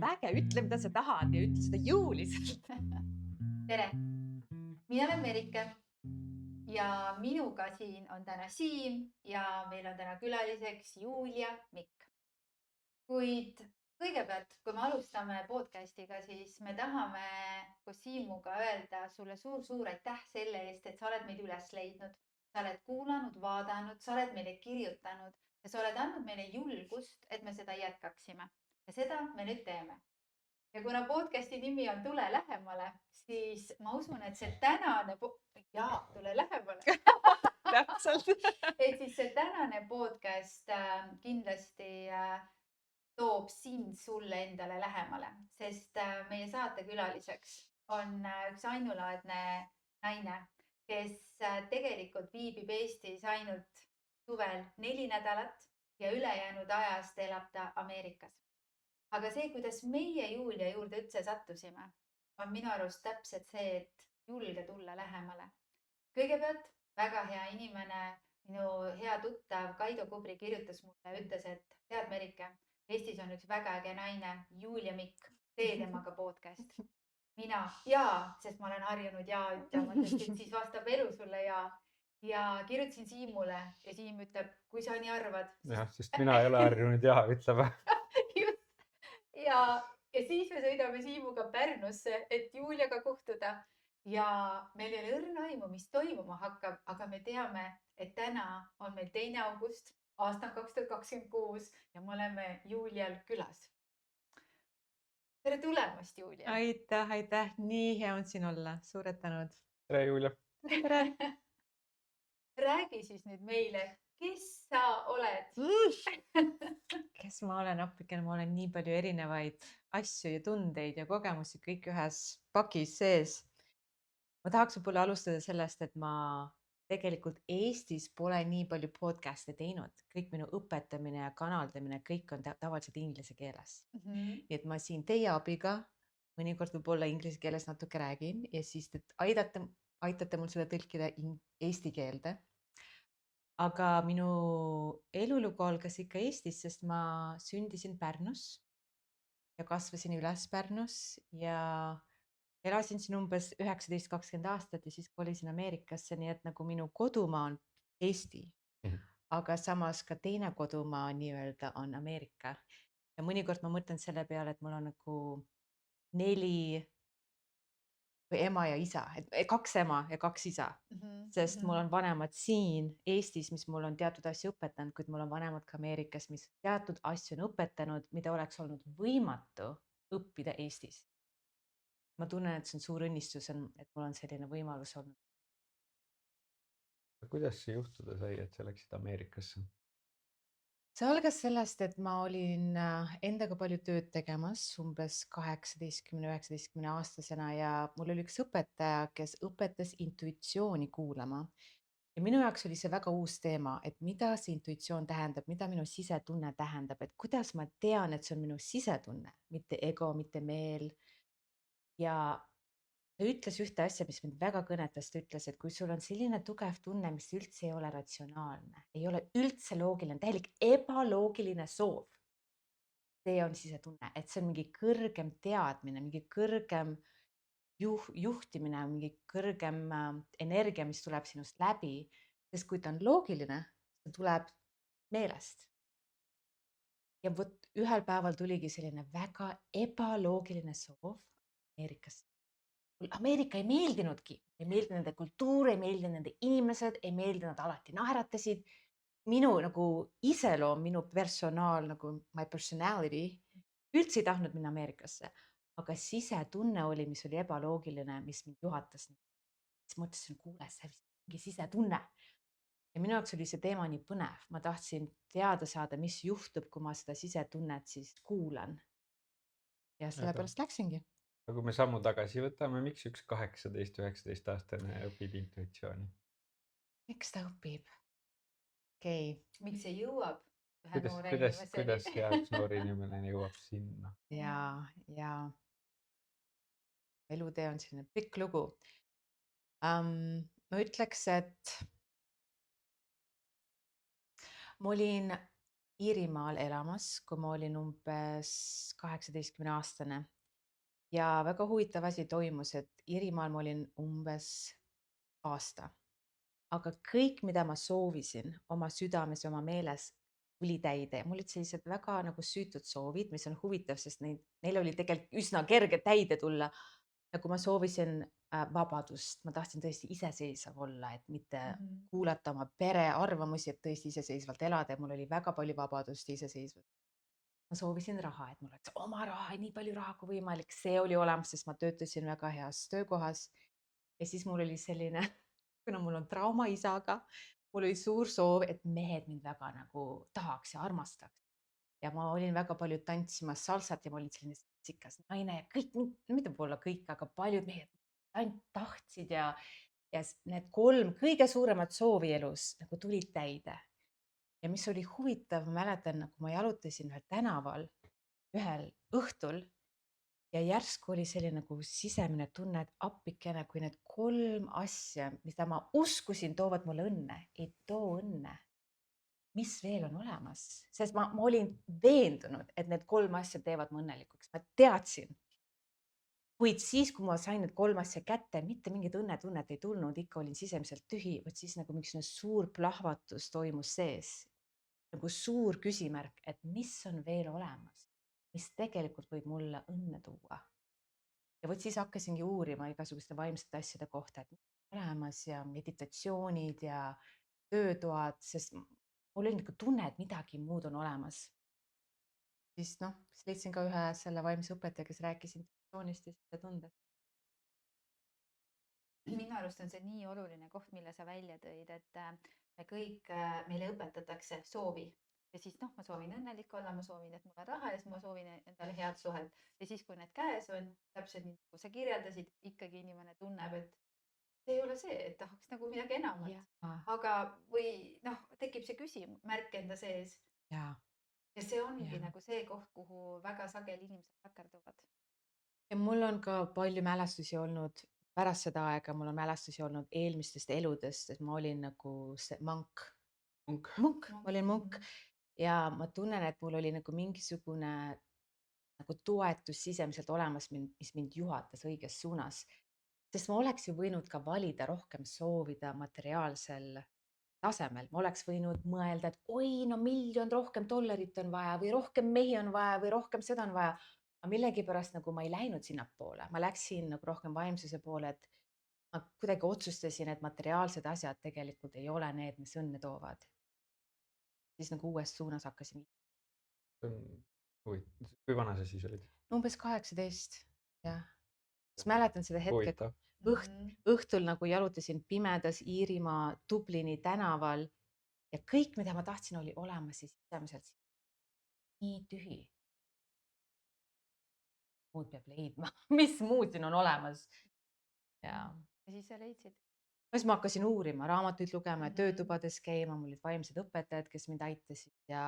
äge, ütle, mida sa tahad ja ütle seda jõuliselt. tere, mina olen Merike ja minuga siin on täna Siim ja meil on täna külaliseks Julia Mikk. Kuid kõigepealt, kui me alustame podcast'iga, siis me tahame koos Siimuga öelda sulle suur-suur aitäh selle eest, et sa oled meid üles leidnud. Sa oled kuulanud, vaadanud, sa oled meile kirjutanud ja sa oled andnud meile julgust, et me seda jätkaksime. Ja seda me nüüd teeme. Ja kuna podcasti nimi on Tule lähemale, siis ma usun, et see tänane tule lähemale. Täpselt. Et siis see tänane podcast kindlasti toob sind sulle endale lähemale, sest meie saatekülaliseks on üks ainulaadne naine, kes tegelikult viibib Eestis ainult suvel 4 nädalat ja ülejäänud ajast elab ta Ameerikas. Aga see, kuidas meie Julia juurde üldse sattusime, on minu arust täpselt see, et julge tulla lähemale. Kõigepealt väga hea inimene, minu hea tuttav Kaido Kubri kirjutas mulle, ütles, et tead Merike, Eestis on üks väga äge naine, Julia Mikk, tee temaga podcast. Mina jaa, sest ma olen harjunud jaa ütlema, sest siis vastab elu sulle jaa. Ja kirjutasin Siimule ja Siim ütleb, kui sa nii arvad. Jah, sest mina ei ole harjunud jaa ütlema. Just. Ja siis me sõidame Siimuga Pärnusse, et Juliaga kohtuda ja meil ei ole õrna aimu, mis toimuma hakkab, aga me teame, et täna on meil 2. august, aasta 2026 ja me oleme Julial külas. Tere tulemast, Julia! Aitäh, nii hea on siin olla, suured tänud. Tere, Julia! Tere! Räägi siis nüüd meile, kes sa oled? Kes ma olen, appikene, ma olen nii palju erinevaid asju ja tundeid ja kogemusi kõik ühes pakis sees. Ma tahaks võib-olla alustada sellest, et ma tegelikult Eestis pole nii palju podcast'e teinud. Kõik minu õpetamine ja kanaldamine, kõik on tavaliselt inglise keeles. Nii et ma siin teie abiga mõnikord võib-olla inglise keeles natuke räägin ja siis aitate mul seda tõlkida eesti keelde. Aga minu elulugu algas ikka Eestis, sest ma sündisin Pärnus ja kasvasin üles Pärnus ja elasin siin umbes 19-20 aastat ja siis kolisin Ameerikasse, nii et nagu minu kodumaa on Eesti, aga samas ka teine kodumaa nii-öelda on Ameerika. Ja mõnikord ma mõtlen selle peale, et mul on nagu 4 või ema ja isa, et 2 ema ja 2 isa, sest mul on vanemad siin Eestis, mis mul on teatud asju õpetanud, kuid mul on vanemad ka Ameerikas, mis teatud asju on õpetanud, mida oleks olnud võimatu õppida Eestis. Ma tunnen, et see on suur õnnistus, et mul on selline võimalus olnud. Kuidas see juhtuda sai, et sa läksid Ameerikasse? See algas sellest, et ma olin endaga palju tööd tegemas umbes 18-19 aastasena ja mul oli üks õpetaja, kes õpetas intuitsiooni kuulama. Ja minu jaoks oli see väga uus teema, et mida see intuitsioon tähendab, mida minu sisetunne tähendab, et kuidas ma tean, et see on minu sisetunne, mitte ego, mitte meel. Ja ta ütles ühte asja, mis mind väga kõnetas, ta ütles, et kui sul on selline tugev tunne, mis üldse ei ole ratsionaalne, ei ole üldse loogiline, täielik ebaloogiline soov, see on sisetunne, et see on mingi kõrgem teadmine, mingi kõrgem juhtimine, mingi kõrgem energia, mis tuleb sinust läbi, sest kui ta on loogiline, see tuleb meelest. Ja võt ühel päeval tuligi selline väga ebaloogiline soov Ameerikasse. Ameerika ei meeldinudki, ei meeldinud nende kultuur, ei meeldinud nende inimesed, ei meeldinud, nad alati naeratasid. Minu nagu iseloom, minu personaal, nagu my personality, üldse ei tahtnud minna Ameerikasse, aga sisetunne oli, mis oli ebaloogiline, mis mind juhatas. Siis mõtlesin, kuule, see mingi sisetunne. Ja minu jaoks oli see teema nii põnev. Ma tahtsin teada saada, mis juhtub, kui ma seda sisetunnet siis kuulan. Ja sellepärast läksingi. Kui me sammu tagasi võtame, miks üks 18-19 aastane õpib intuitsiooni? Miks ta õpib? Okei. Miks see jõuab ühe noore Kuidas inimeseni? hea üks noor inimene jõuab sinna? Ja elutee on selline pikk lugu. Ma ütleks, et ma olin Iirimaal elamas, kui ma olin umbes 18-aastane ja väga huvitav asi toimus, et Iirimaal ma olin umbes aasta, aga kõik, mida ma soovisin oma südames ja oma meeles, tuli täide. Mul olid sellised väga nagu süütud soovid, mis on huvitav, sest neil oli tegelikult üsna kerge täide tulla. Nagu ma soovisin vabadust, ma tahtsin tõesti iseseisev olla, et mitte kuulata oma pere arvamusi, et tõesti iseseisvalt elada ja mul oli väga palju vabadust ja iseseisvust. Ma soovisin raha, et mul oleks oma raha ja nii palju raha kui võimalik, see oli olemas, sest ma töötasin väga heas töökohas. Ja siis mul oli selline, kuna mul on trauma isaga, mul oli suur soov, et mehed mind väga nagu tahaks ja armastaks. Ja ma olin väga palju tantsimas salsat ja ma olin selline seksikas naine ja kõik, mitte võib-olla kõik, aga paljud mehed ainult tahtsid ja need 3 kõige suuremat soovi elus nagu tulid täide. Ja mis oli huvitav, ma mäletan, nagu ma jalutasin ühel tänaval ühel õhtul ja järsku oli selline nagu sisemine tunne, et appikene, kui need 3 asja, mida ma uskusin, toovad mulle õnne, ei too õnne. Mis veel on olemas, sest ma olin veendunud, et need 3 asja teevad mu õnnelikuks, ma teadsin. Kuid siis, kui ma sain need 3 asja kätte, mitte mingit õnnetunnet ei tulnud, ikka olin sisemiselt tühi, vot siis nagu mingisugune suur plahvatus toimus sees. Nagu suur küsimärk, et mis on veel olemas, mis tegelikult võib mulle õnne tuua. Ja vot siis hakkasingi uurima igasuguste vaimsete asjade kohta, et mis on olemas ja meditatsioonid ja töötoad, sest mul oli nagu tunne, et midagi muud on olemas. Siis siis leidsin ka ühe selle vaimse õpetaja, kes rääkis intuitsioonist ja sisetundest. Minu arust on see nii oluline koht, mille sa välja tõid, et me kõik, meile õpetatakse soovi. Ja siis ma soovin õnnelik olla, ma soovin, et mul on raha ja siis ma soovin endale head suhet. Ja siis, kui need käes on, täpselt nii nagu sa kirjeldasid, ikkagi inimene tunneb, et see ei ole see, et tahaks nagu midagi enamat. Aga või tekib see küsimärk enda sees. Ja see ongi nagu see koht, kuhu väga sageli inimesed takerduvad. Ja mul on ka palju mälestusi olnud pärast seda aega, mul on mälestusi olnud eelmistest eludest, et ma olin nagu see munk, ma olin munk ja ma tunnen, et mul oli nagu mingisugune nagu toetus sisemiselt olemas, mis mind juhatas õiges suunas. Sest ma oleks ju võinud ka valida rohkem soovida materiaalsel tasemel, ma oleks võinud mõelda, et oi, no $1 miljon rohkem dollarit on vaja või rohkem mehi on vaja või rohkem seda on vaja. Aga millegipärast nagu ma ei läinud sinnapoole, ma läksin nagu rohkem vaimsuse poole, et ma kuidagi otsustasin, et materiaalsed asjad tegelikult ei ole need, mis õnne toovad. Siis nagu uues suunas hakkasin. Kui vana sa siis olid? Umbes 18, jah. Siis mäletan seda hetke, õhtul nagu jalutasin pimedas Iirimaa Dublini tänaval ja kõik, mida ma tahtsin, oli olemas siis sisemiselt nii tühi. Muud peab leidma, mis muud siin on olemas. Ja siis sa leidsid? Siis ma hakkasin uurima, raamatuid lugema ja töötubades käima, mul olid vaimsed õpetajad, kes mind aitasid ja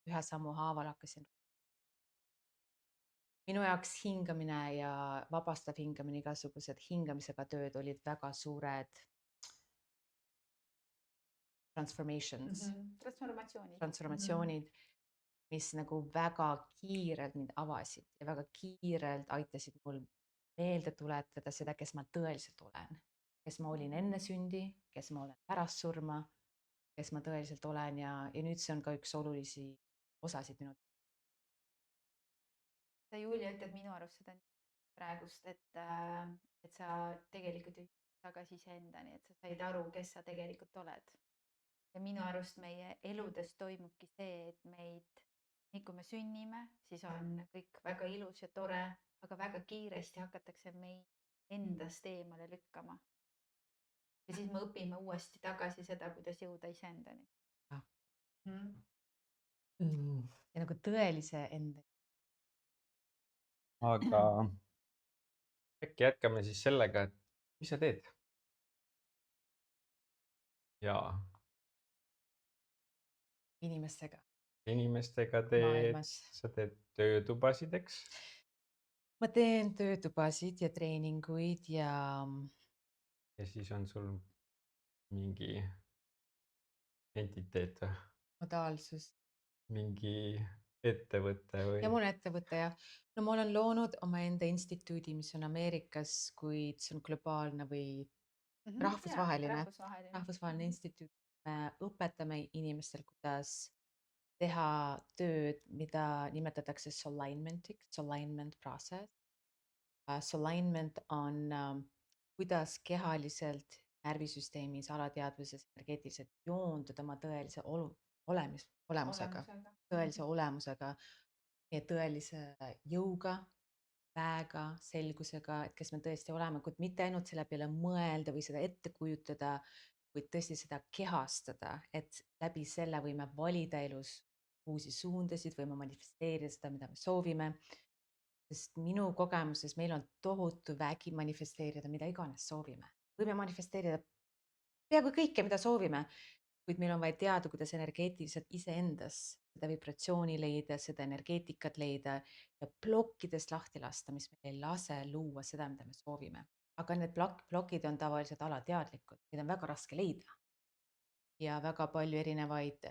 ühe sammu haaval hakkasin. Minu jaoks hingamine ja vabastav hingamine, igasugused hingamisega tööd olid väga suured transformatsioonid, mis nagu väga kiirelt mind avasid ja väga kiirelt aitasid mul meelde tuletada seda, kes ma tõeliselt olen, kes ma olin enne sündi, kes ma olen pärast surma, kes ma tõeliselt olen ja nüüd see on ka üks olulisi osasid minu. Sa, Julia, ütled minu arust seda praegust, et sa tegelikult jõudsid tagasi iseendani, et sa said aru, kes sa tegelikult oled. Ja minu arust meie eludes toimubki see, et nii kui me sünnime, siis on kõik väga ilus ja tore, aga väga kiiresti hakatakse meid endast eemale lükkama. Ja siis me õpime uuesti tagasi seda, kuidas jõuda iseendani. Ja nagu tõelise enda. Aga äkki jätkame siis sellega, et mis sa teed? Jaa. Inimestega teed, sa teed töötubasid, eks? Ma teen töötubasid ja treeninguid ja. Ja siis on sul mingi entiteet või? Modaalsus. mingi ettevõte ja või? mul on ettevõte ja no ma olen loonud omaenda instituudi, mis on Ameerikas, kuid see on globaalne või Jaa, rahvusvaheline rahvusvaheline. instituut. Me õpetame inimestel, kuidas teha tööd, mida nimetatakse solignment'iks, alignment process. Alignment on kuidas kehaliselt, närvisüsteemis, alateadvuses, energeetiliselt joonduda oma tõelise olemusega, tõelise olemusega, meie tõelise jõuga, väega, selgusega, et kes me tõesti oleme, kuid mitte ainult selle peale mõelda või seda ette kujutada, kuid tõesti seda kehastada, et läbi selle võime valida elus uusi suundasid, võime manifesteerida seda, mida me soovime. Sest minu kogemuses meil on tohutu vägi manifesteerida, mida iganes soovime. Võime manifesteerida peaaegu kõike, mida soovime, kuid meil on vaja teada, kuidas energeetiliselt iseendas seda vibratsiooni leida, seda energeetikat leida ja plokkidest lahti lasta, mis meil ei lase luua seda, mida me soovime. Aga need plokid on tavaliselt alateadlikud, neid on väga raske leida. Ja väga palju erinevaid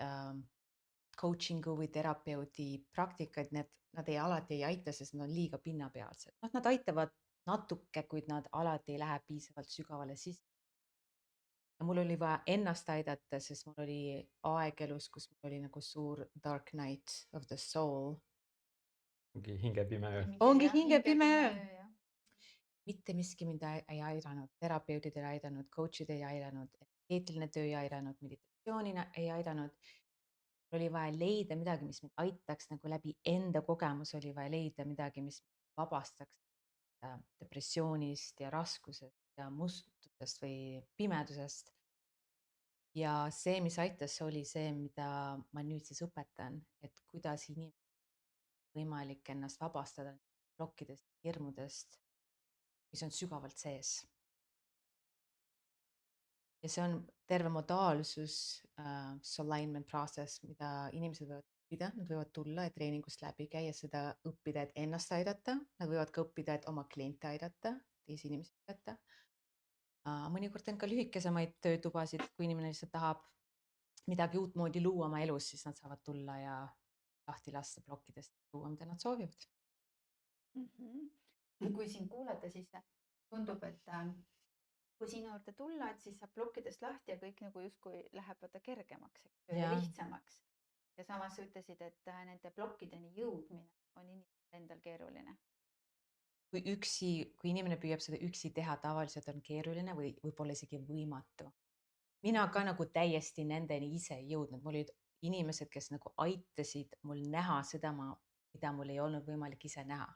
coaching'u või terapeudi praktikaid, nad alati ei aita, sest nad on liiga pinnapealsed. Noh, nad aitavad natuke, kuid nad alati ei lähe piisavalt sügavale sisse. Ja mul oli vaja ennast aidata, sest mul oli aeg elus, kus mul oli nagu suur dark night of the soul. Mingi hingepime öö. Ongi hingepime öö. Mitte miski mind ei aidanud, terapeudid ei aidanud, coach'id ei aidanud, energeetiline töö ei aidanud, meditatsioonina ei aidanud. Oli vaja leida midagi, mis mind aitaks nagu läbi enda kogemuse, oli vaja leida midagi, mis vabastaks depressioonist ja raskusest ja mustusest või pimedusest. Ja see, mis aitas, oli see, mida ma nüüd siis õpetan, et kuidas inimesel võimalik ennast vabastada plokkidest, hirmudest, mis on sügavalt sees. Ja see on terve modaalsus, alignment process, mida inimesed võivad õppida, nad võivad tulla ja treeningust läbi käia, seda õppida, et ennast aidata, nad võivad ka õppida, et oma kliente aidata, teisi inimesi aidata. Mõnikord on ka lühikesemaid töötubasid, kui inimene lihtsalt tahab midagi uut moodi luua oma elus, siis nad saavad tulla ja lahti lasta plokkidest, luua, mida nad soovivad. Kui sind kuulata, siis tundub, et kui sinu juurde tulla, et siis saab plokkidest lahti ja kõik nagu justkui läheb vaata kergemaks ja lihtsamaks. Ja samas sa ütlesid, et nende plokkideni jõudmine on inimesel endal keeruline. Kui inimene püüab seda üksi teha, tavaliselt on keeruline või võib-olla isegi võimatu. Mina ka nagu täiesti nendeni ise ei jõudnud, mul olid inimesed, kes nagu aitasid mul näha seda, mida mul ei olnud võimalik ise näha.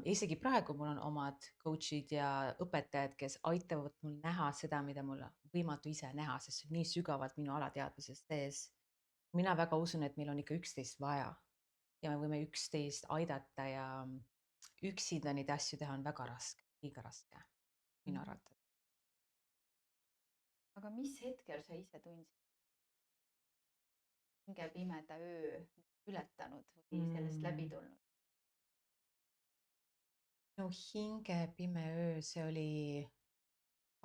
Isegi praegu mul on omad coach'id ja õpetajad, kes aitavad mul näha seda, mida mul on võimatu ise näha, sest see on nii sügavalt minu alateadvuses sees. Mina väga usun, et meil on ikka üksteist vaja ja me võime üksteist aidata ja üksinda neid asju teha on väga raske, liiga raske minu arvates. Aga mis hetkel sa ise tundsid hingepimeda öö ületanud või sellest läbi tulnud? Minu hingepime öö, see oli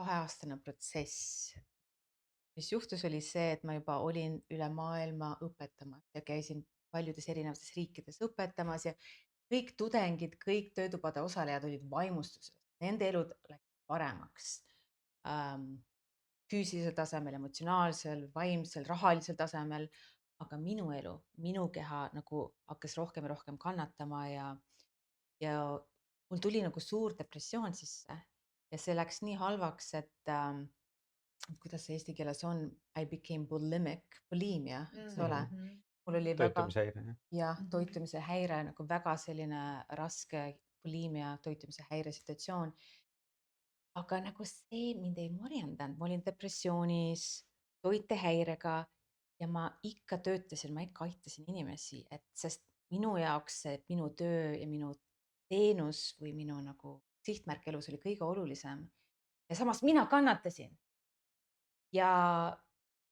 2-aastane protsess. Mis juhtus, oli see, et ma juba olin üle maailma õpetamas ja käisin paljudes erinevates riikides õpetamas ja kõik tudengid, kõik töötubade osalejad olid vaimustuses. Nende elud läksid paremaks. Füüsilisel tasemel, emotsionaalsel, vaimsel, rahalisel tasemel. Aga minu elu, minu keha nagu hakkas rohkem ja rohkem kannatama ja mul tuli nagu suur depressioon sisse ja see läks nii halvaks, et kuidas see eesti keeles on, I became bulimic, bulimia, eks ole. Mul oli toitumishäire. Jah, toitumise häire, nagu väga selline raske bulimia, toitumise häire situatsioon. Aga nagu see mind ei marjendanud, ma olin depressioonis, toitehäirega ja ma ikka töötasin, ma ikka aitasin inimesi, sest minu jaoks see minu töö ja minu teenus või minu nagu sihtmärk elus oli kõige olulisem. Ja samas mina kannatasin. Ja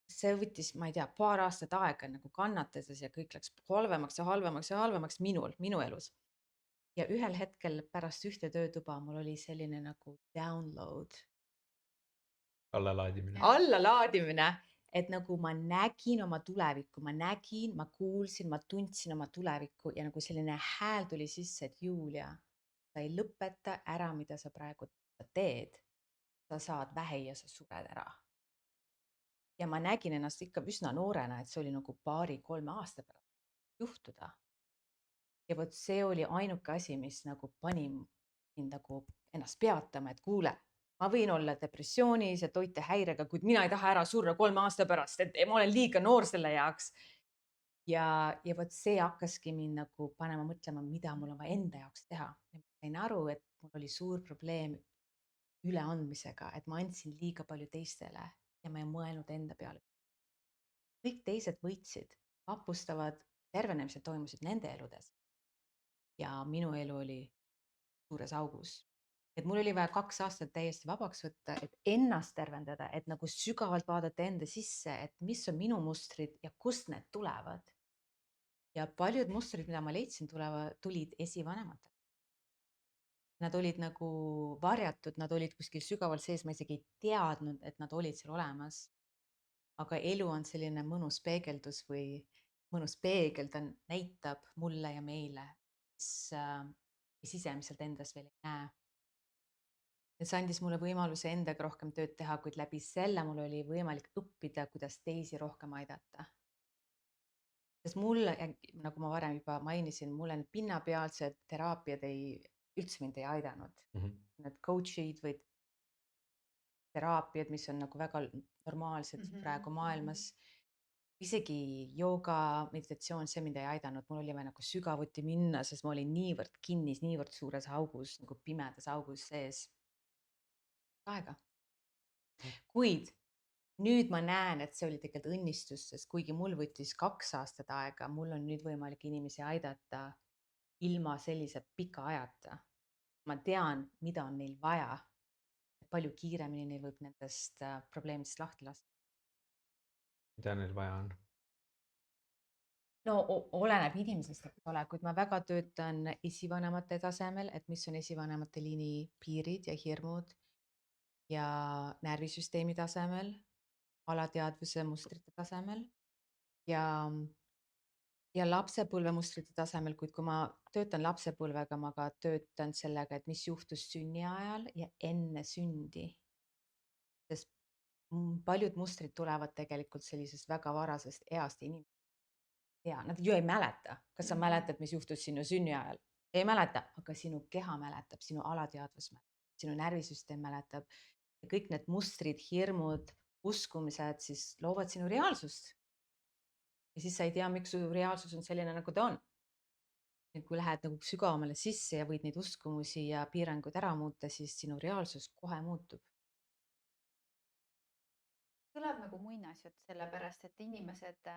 see võttis, ma ei tea, paar aastat aega nagu kannatades ja kõik läks halvemaks ja halvemaks ja halvemaks minu elus. Ja ühel hetkel pärast ühte töötuba mul oli selline nagu download. Allalaadimine. Allalaadimine, et nagu ma nägin oma tulevikku, ma nägin, ma kuulsin, ma tundsin oma tulevikku ja nagu selline hääl tuli sisse, et Julia, sa ei lõpeta ära, mida sa praegu teed. Sa saad vähi ja sa sured ära. Ja ma nägin ennast ikka üsna noorena, et see oli nagu 2-3 aasta pärast juhtuda. Ja vot see oli ainuke asi, mis nagu pani mind nagu ennast peatama, et kuule, ma võin olla depressioonis ja toitehäirega, kuid mina ei taha ära surra 3 aasta pärast, et ma olen liiga noor selle jaoks. Ja vot see hakkaski mind nagu panema mõtlema, mida mul on vaja enda jaoks teha. Ja ma sain aru, et mul oli suur probleem üleandmisega, et ma andsin liiga palju teistele ja ma ei mõelnud enda peale. Kõik teised võitsid, vapustavad tervenemised toimusid nende eludes. Ja minu elu oli suures augus. Et mul oli vaja 2 aastat täiesti vabaks võtta, et ennast tervendada, et nagu sügavalt vaadata enda sisse, et mis on minu mustrid ja kust need tulevad. Ja paljud mustrid, mida ma leidsin, tulid esivanematelt. Nad olid nagu varjatud, nad olid kuskil sügaval sees, ma isegi ei teadnud, et nad olid seal olemas. Aga elu on selline mõnus peegeldus või mõnus peegel, ta näitab mulle ja meile, mis sisemiselt endas veel ei näe. Et see andis mulle võimaluse endaga rohkem tööd teha, kuid läbi selle mul oli võimalik õppida, kuidas teisi rohkem aidata. Sest mulle, nagu ma varem juba mainisin, mulle need pinnapealsed teraapiad üldse mind ei aidanud. Need coach'id või teraapiad, mis on nagu väga normaalsed praegu maailmas. Isegi jooga, meditatsioon, see mind ei aidanud, mul oli vaja nagu sügavuti minna, sest ma olin niivõrd kinnis, niivõrd suures augus, nagu pimedas augus sees. Aega. Kuid nüüd ma näen, et see oli tegelikult õnnistus, sest kuigi mul võttis 2 aastat aega, mul on nüüd võimalik inimesi aidata ilma sellise pika ajata. Ma tean, mida on neil vaja. Palju kiiremini neil võib nendest probleemidest lahti lasta. Mida neil vaja on? No oleneb inimesest, eks ole, kuid ma väga töötan esivanemate tasemel, et mis on esivanemate liini piirid ja hirmud ja närvisüsteemi tasemel, alateadvuse mustrite tasemel ja lapsepõlvemustrite tasemel, kuid kui ma töötan lapsepõlvega, ma ka töötan sellega, et mis juhtus sünni ajal ja enne sündi. Sest paljud mustrid tulevad tegelikult sellisest väga varasest east inimesest. Ja nad ju ei mäleta, kas sa mäletad, mis juhtus sinu sünni ajal? Ei mäleta, aga sinu keha mäletab, sinu alateadvus mäletab, sinu närvisüsteem mäletab. Ja kõik need mustrid, hirmud, uskumised siis loovad sinu reaalsust. Ja siis sa ei tea, miks su reaalsus on selline, nagu ta on. Et kui lähed nagu sügavamale sisse ja võid neid uskumusi ja piiranguid ära muuta, siis sinu reaalsus kohe muutub. Kõlab nagu muinasjutt, sellepärast et inimesed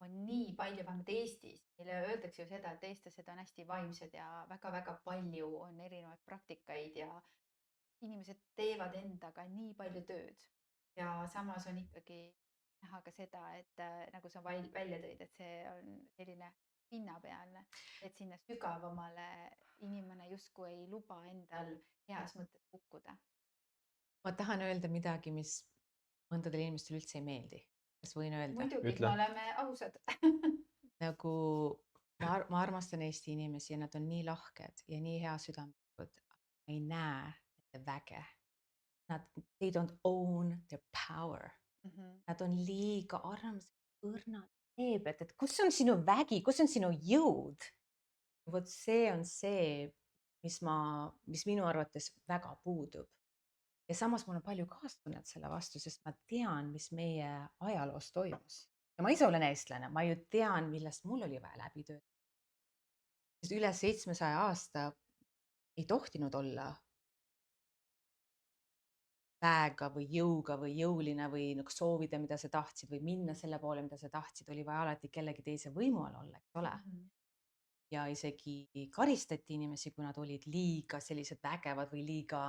on nii palju, vähemalt Eestis, meile öeldakse ju seda, et eestlased on hästi vaimsed ja väga-väga palju on erinevaid praktikaid ja inimesed teevad endaga nii palju tööd. Ja samas on ikkagi näha ka seda, et nagu sa välja tõid, et see on selline pinnapealne, et sinna sügavamale inimene justkui ei luba endal heas mõttes kukkuda. Ma tahan öelda midagi, mis mõndadele inimestele üldse ei meeldi. Kas võin öelda? Muidugi, Ütle. me oleme ausad. Nagu ma armastan Eesti inimesi ja nad on nii lahked ja nii hea südamlikud. Ma ei näe nende väge. They don't own their power. Nad on liiga armsad, õrnad, leebed, et kus on sinu vägi, kus on sinu jõud? Vot see on see, mis minu arvates väga puudub. Ja samas mul on palju kaastunnet selle vastu, sest ma tean, mis meie ajaloos toimus. Ja ma ise olen eestlane, ma ju tean, millest mul oli vaja läbi töötada. Sest üle 700 aasta ei tohtinud olla väega või jõuga või jõuline või nagu soovida, mida sa tahtsid või minna selle poole, mida sa tahtsid, oli vaja alati kellegi teise võimu all olla, eks ole. Ja isegi karistati inimesi, kui nad olid liiga sellised vägevad või liiga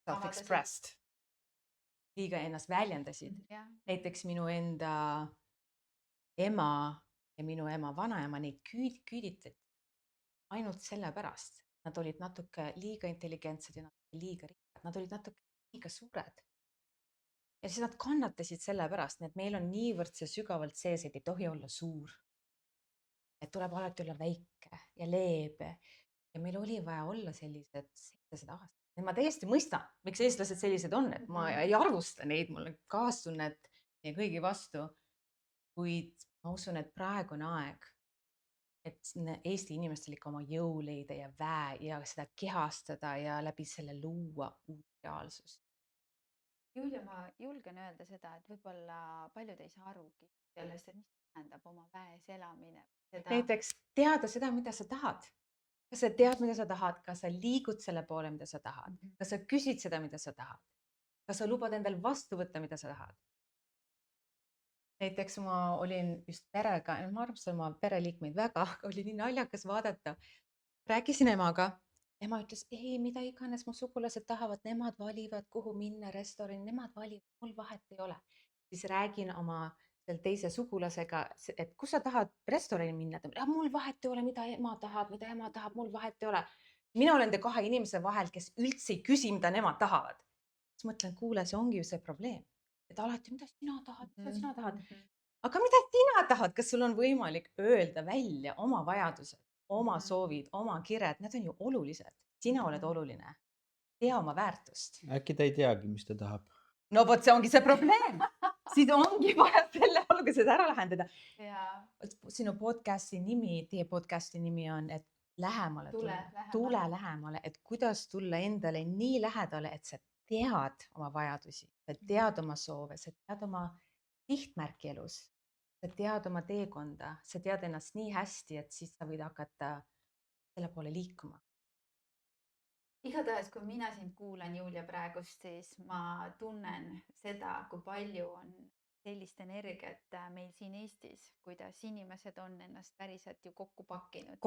self-expressed, liiga ennast väljendasid. Näiteks minu enda ema ja minu ema vanaema, neid küüditati ainult sellepärast. Nad olid natuke liiga intelligentsed ja liiga rikkad, nad olid natuke liiga suured. ja siis nad kannatasid selle pärast, nii et meil on niivõrd see sügavalt sees, et ei tohi olla suur. Et tuleb alati olla väike ja leebe ja meil oli vaja olla sellised 700 aastat. Ja ma täiesti mõistan, miks eestlased sellised on, et ma ei arvusta neid, mul on kaastunnet ja kõigi vastu. Kuid ma usun, et praegu on aeg, et Eesti inimestel ikka oma jõu leida ja väe ja seda kehastada ja läbi selle luua uut reaalsust. Julia, ma julgen öelda seda, et võib-olla paljud ei saa arugi sellest, et mis tähendab oma väes elamine. Näiteks teada seda, mida sa tahad. Kas sa tead, mida sa tahad, kas sa liigud selle poole, mida sa tahad, kas sa küsid seda, mida sa tahad, kas sa lubad endal vastu võtta, mida sa tahad. Näiteks ma olin just perega, ma armastan oma pereliikmeid väga, aga oli nii naljakas vaadata. Rääkisin emaga, ema ütles, ei, mida iganes mu sugulased tahavad, nemad valivad, kuhu minna restorani, nemad valivad, mul vahet ei ole. Siis räägin oma teise sugulasega, et kus sa tahad restorani minna, mul vahet ei ole, mida ema tahab, mul vahet ei ole. Mina olen nende kahe inimese vahel, kes üldse ei küsi, mida nemad tahavad. Siis mõtlen, kuule, see ongi ju see probleem, et alati, mida sina tahad, mida sina tahad. Aga mida sina tahad, kas sul on võimalik öelda välja oma vajadused, oma soovid, oma kired, need on ju olulised. Sina oled oluline. Tea oma väärtust. Äkki ta ei teagi, mis ta tahab. No vot, see ongi see probleem. Siis ongi vaja selle alguses ära lahendada. Sinu podcasti nimi, teie podcasti nimi on, et lähemale tule lähemale, et kuidas tulla endale nii lähedale, et sa tead oma vajadusi, sa tead oma soove, sa tead oma sihtmärki elus, sa tead oma teekonda, sa tead ennast nii hästi, et siis sa võid hakata selle poole liikuma. Igatahes, kui mina sind kuulan, Julia, praegust, siis ma tunnen seda, kui palju on sellist energiat meil siin Eestis, kuidas inimesed on ennast päriselt ju kokku pakkinud.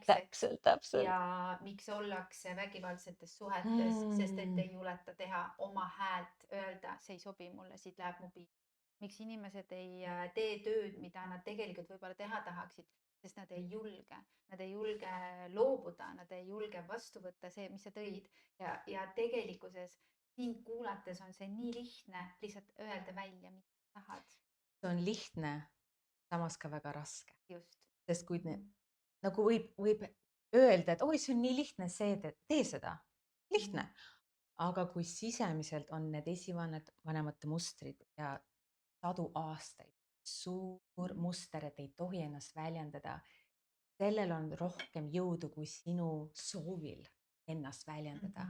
Täpselt. Ja miks ollakse vägivaldsetes suhetes, sest et ei juleta teha oma häält, öelda, see ei sobi mulle, siit läheb mu piir. Miks inimesed ei tee tööd, mida nad tegelikult võib-olla teha tahaksid, sest nad ei julge loobuda, nad ei julge vastu võtta see, mis sa tõid. Ja tegelikkuses sind kuulates on see nii lihtne lihtsalt öelda välja, mida tahad. See on lihtne, samas ka väga raske. Just. Sest kui nagu võib öelda, et oi, see on nii lihtne, tee seda. Lihtne. Aga kui sisemiselt on need esivanemate mustrid ja sadu aastaid, suur muster, et ei tohi ennast väljendada, sellel on rohkem jõudu kui sinu soovil ennast väljendada.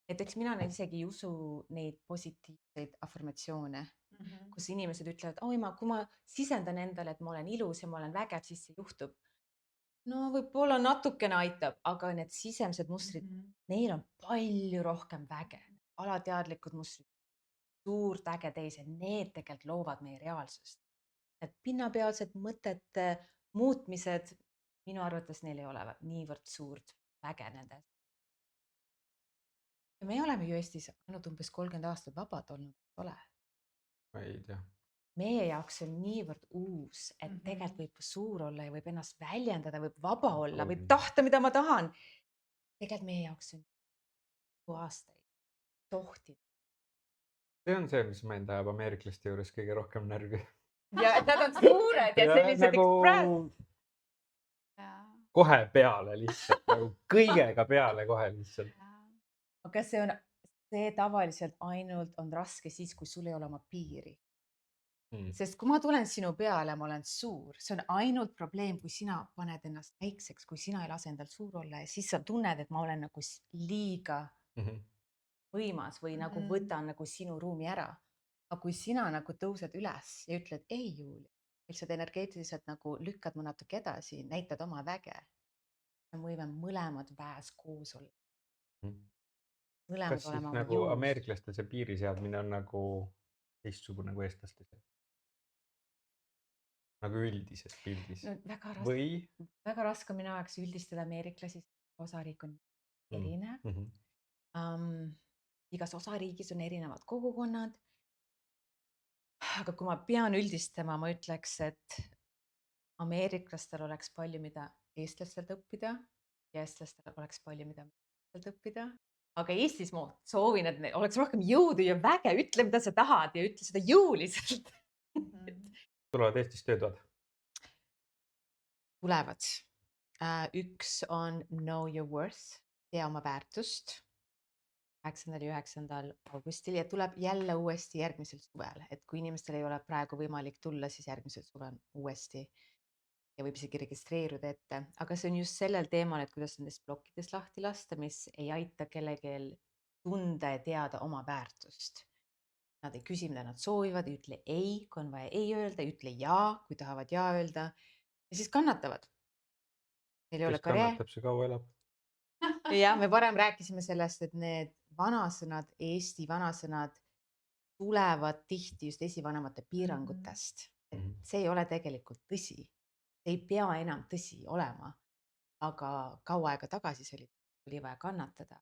Näiteks mina isegi ei usu neid positiivseid afirmatsioone, kus inimesed ütlevad, oi, kui ma sisendan endale, et ma olen ilus ja ma olen vägev, siis see juhtub. No võib-olla natukene aitab, aga need sisemised mustrid, neil on palju rohkem väge, alateadlikud mustrid, suurt äge täis ja need tegelikult loovad meie reaalsust. Et pinnapealsed mõtete muutmised, minu arvates neil ei ole niivõrd suurt väge nendes. Ja me oleme ju Eestis ainult umbes 30 aastat vabad olnud, ole. Ma ei tea. Meie jaoks on niivõrd uus, et tegelikult võib suur olla ja võib ennast väljendada, võib vaba olla, võib tahta, mida ma tahan. Tegelikult meie jaoks on aastaid tohtida. See on see, mis mind ajab ameeriklaste juures kõige rohkem närvi. Ja et nad on suured ja sellised ekspress. Kohe peale lihtsalt, nagu kõigega peale kohe lihtsalt. Aga see tavaliselt ainult on raske siis, kui sul ei ole oma piiri. Sest kui ma tulen sinu peale, ma olen suur, see on ainult probleem, kui sina paned ennast väikseks, kui sina ei lase endal suur olla ja siis sa tunned, et ma olen nagu liiga võimas või nagu võtan nagu sinu ruumi ära. Aga kui sina nagu tõused üles ja ütled, ei Julia, lihtsalt energeetiliselt nagu lükkad mu natuke edasi, näitad oma väge, me võime mõlemad väes koos olla. Kas siis nagu ameeriklastel see piiri seadmine on nagu teistsugune kui eestlastel? Nagu üldises pildis? Väga raske minu jaoks üldistada ameeriklasi, osariik on erinev. Igas osariigis on erinevad kogukonnad. Aga kui ma pean üldistama, ma ütleks, et ameeriklastel oleks palju, mida eestlastelt õppida ja eestlastel oleks palju, mida eestlastelt õppida. aga Eestis ma soovin, et neil oleks rohkem jõudu ja väge, ütle, mida sa tahad ja ütle seda jõuliselt. Tulevad Eestis töötoad. Tulevad. Üks on Know Your Worth, tea oma väärtust 9. ja 9. augustil ja tuleb jälle uuesti järgmisel suvel, et kui inimestel ei ole praegu võimalik tulla, siis järgmisel suvel uuesti ja võib isegi registreeruda ette, aga see on just sellel teemal, et kuidas nendest plokkidest lahti lasta, mis ei aita kellelgi tunda ja teada oma väärtust. Nad ei küsi, mida nad soovivad, ei ütle ei, kui on vaja ei öelda, ei ütle ja, kui tahavad ja öelda ja siis kannatavad. Neil ei ole Kes karjäär. kannatab, see kaua elab. Ja me varem rääkisime sellest, et need vanasõnad, Eesti vanasõnad tulevad tihti just esivanemate piirangutest. Et see ei ole tegelikult tõsi. See ei pea enam tõsi olema, aga kaua aega tagasi see oli vaja kannatada.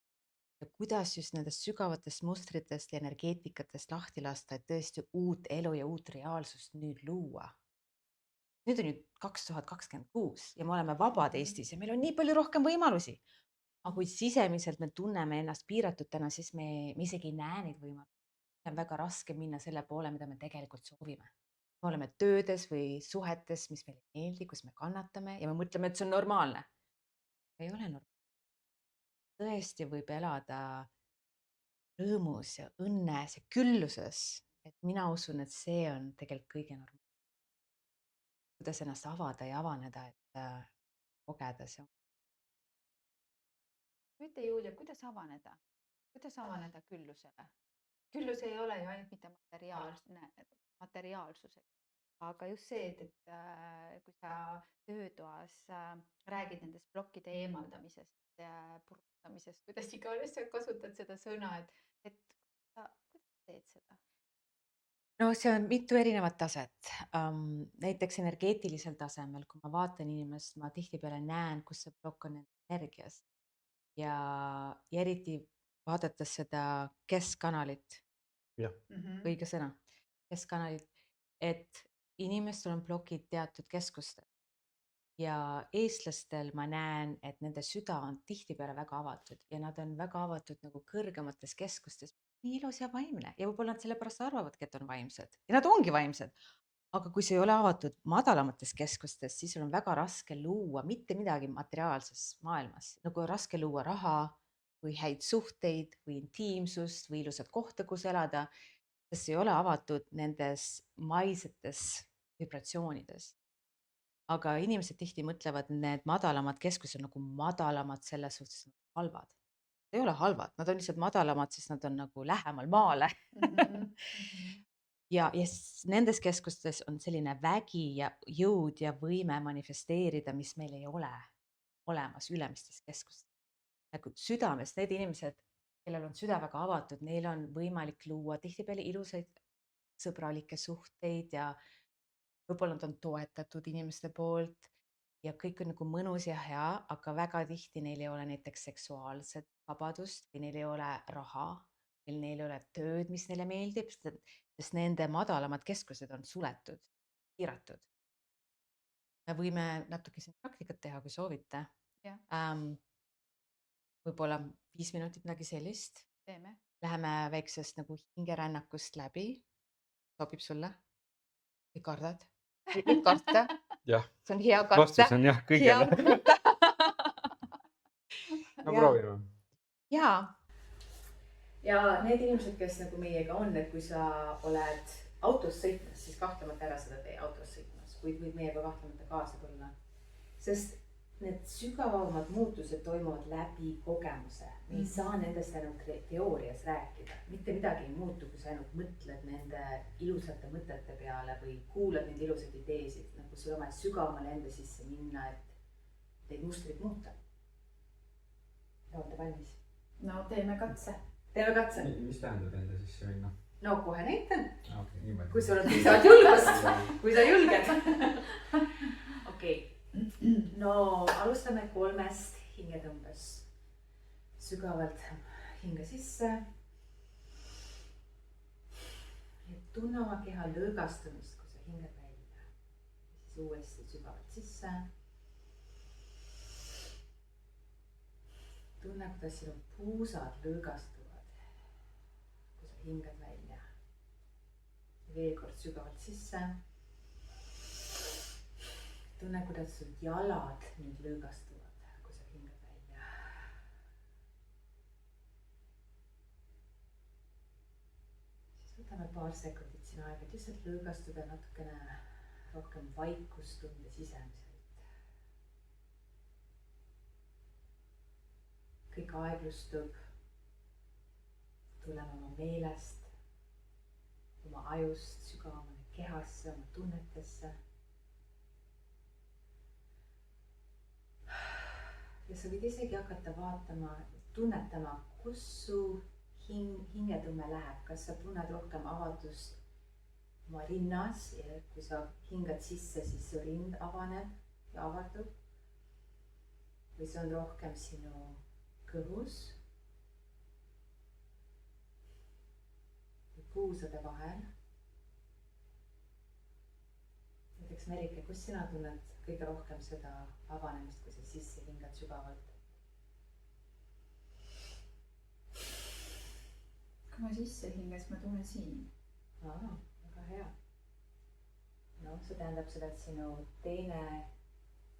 Ja kuidas just nendest sügavatest mustritest ja energeetikatest lahti lasta, et tõesti uut elu ja uut reaalsust nüüd luua. Nüüd on ju 2026 ja me oleme vabad Eestis ja meil on nii palju rohkem võimalusi. Aga kui sisemiselt me tunneme ennast piiratutena, siis me isegi ei näe neid võimalusi. On väga raske minna selle poole, mida me tegelikult soovime. Me oleme töödes või suhetes, mis meile ei meeldi, kus me kannatame ja me mõtleme, et see on normaalne. Ei ole normaalne. Tõesti võib elada rõõmus ja õnnes ja külluses. Et mina usun, et see on tegelikult kõige normaalne. Kuidas ennast avada ja avaneda, et kogeda see. Ütle, Julia, kuidas avaneda? Kuidas avaneda küllusele? Küllus ei ole ju ainult mitte materiaalsus, aga just see, et kui sa töötoas räägid nendest plokkide eemaldamisest, purustamisest, kuidas iganes sa kasutad seda sõna, et kuidas teed seda? No see on mitu erinevat taset. Näiteks energeetilisel tasemel, kui ma vaatan inimest, ma tihtipeale näen, kus see plokk on energias. Ja eriti vaadates seda keskkanalit, õige sõna, keskkanalit, et inimestel on plokid teatud keskustel. Ja eestlastel ma näen, et nende süda on tihtipeale väga avatud ja nad on väga avatud nagu kõrgemates keskustes. Nii ilus ja vaimne ja võib-olla nad sellepärast arvavadki, et on vaimsed ja nad ongi vaimsed. Aga kui see ei ole avatud madalamates keskustes, siis on väga raske luua mitte midagi materiaalses maailmas. Nagu on raske luua raha või häid suhteid või intiimsust või ilusat kohta, kus elada, sest ei ole avatud nendes maisetes vibratsioonides. Aga inimesed tihti mõtlevad, need madalamad keskused nagu madalamad selles suhtes halvad. Ei ole halvad, nad on lihtsalt madalamad, sest nad on nagu lähemal maale. Ja nendes keskustes on selline vägi ja jõud ja võime manifesteerida, mis meil ei ole olemas ülemistes keskustes. Nagu südames, need inimesed, kellel on süda väga avatud, neil on võimalik luua tihtipeale ilusaid sõbralikke suhteid ja võib-olla nad on toetatud inimeste poolt ja kõik on nagu mõnus ja hea, aga väga tihti neil ei ole näiteks seksuaalset vabadust või neil ei ole raha, neil ei ole tööd, mis neile meeldib, sest nende madalamad keskused on suletud, piiratud. Me võime natuke siin praktikat teha, kui soovite. Võib-olla 5 minutit midagi sellist. Teeme. Läheme väiksest nagu hingerännakust läbi. Sobib sulle? Või kardad? Võib karta. Jah. See on hea karta. Vastus on jah kõigele. No proovime. Jaa. Ja need inimesed, kes nagu meiega on, et kui sa oled autos sõitmas, siis kahtlemata ära seda tee autos sõitmas, kuid võid meiega kahtlemata kaasa tulla. Sest need sügavamad muutused toimuvad läbi kogemuse. Me ei saa nendest ainult teoorias rääkida. Mitte midagi ei muutu, kui sa ainult mõtled nende ilusate mõtete peale või kuulad neid ilusaid ideesid. Nagu sul oma sügavamale enda sisse minna, et neid mustrid muuta. Olete valmis? No teeme katse. Teeme katse. Mis tähendab enda sisse minna? No kohe näitan. Okay, niimoodi. Kui sul on piisavalt julgust, kui sa julged. Okei. No alustame 3 hingetõmbes. Sügavalt hinge sisse. Ja tunne oma keha lõõgastumist, kui sa hinged välja. Siis uuesti sügavalt sisse. Tunne, tunne, kuidas sinu puusad lõõgastuvad, kui sa hingad välja. Veel kord sügavalt sisse. Tunne, kuidas sul jalad nüüd lõõgastuvad, kui sa hingad välja. Siis võtame paar sekundit siin aega, et lihtsalt lõõgastuda natukene rohkem vaikust tunda sisemiselt. Kõik aeglustub, tuleme oma meelest, oma ajust sügavamale kehasse, oma tunnetesse. Ja sa võid isegi hakata vaatama, tunnetama, kus su hingetõmme läheb, kas sa tunned rohkem avatust oma rinnas ja kui sa hingad sisse, siis su rind avaneb ja avardub. Või see on rohkem sinu kõhus või puusade vahel. Näiteks Merike, kus sina tunned kõige rohkem seda avanemist, kui sa sisse hingad sügavalt? Kui ma sisse hingas, ma tunnen siin. Väga hea. No, see tähendab seda, et sinu teine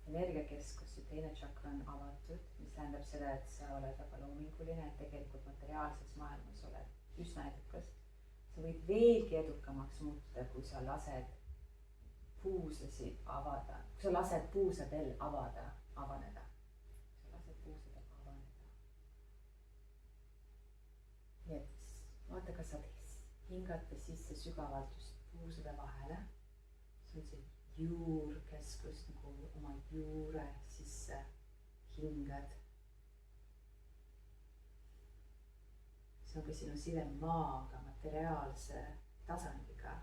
energiakeskus, teine čakra on avatud, mis tähendab seda, et sa oled väga loominguline, et tegelikult materiaalses maailmas oled üsna edukas. Sa võid veelgi edukamaks muutuda, kui sa lased puusasid avada, kui sa lased puusadel avaneda. Nii et vaata, kas saad hingata sisse sügavalt just puusade vahele. See on see juurkeskus, nagu oma juure sisse hingad. See on ka sinu side maaga, materiaalse tasandiga.